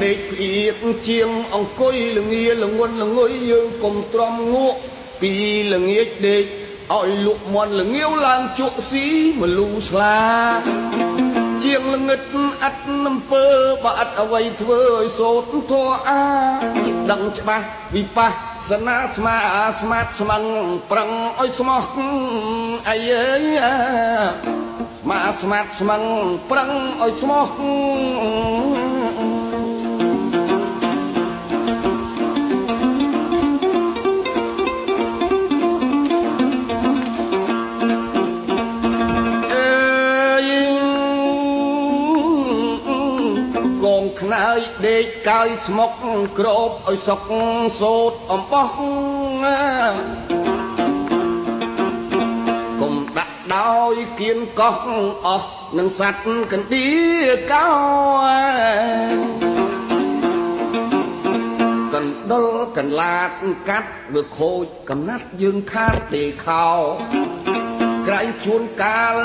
ដេកភ្អៀតជាងអង្គុយល្ងាល្ងន់ល្ងុយយើងកុំទ្រាំងក់ពីល្ងាចដេកឲ្យលក់មន់ល្ងាវឡើងជក់ស៊ីមលូស្លាជាងល្ងិតអត់អំពើបើអត់អ្វីធ្វើឲ្យសូត្រធម៌អាដឹងច្បាស់វិបស្សនាស្មាស្មាតស្មឹងប្រឹងឲ្យស្មោះអីអើយស្មាស្មាតស្មឹងប្រឹងឲ្យស្មោះកងខ្នើយដេកកាយស្មុកក្របឲ្យសុកសូតអំបោះកុំដាក់ដោយគៀនកោះអស់នឹងសัตว์កណ្ដៀកោកណ្ដុលកន្លាតកាត់វាខូចកំណាត់យើងខាតទេខោក្រៃជួនកាល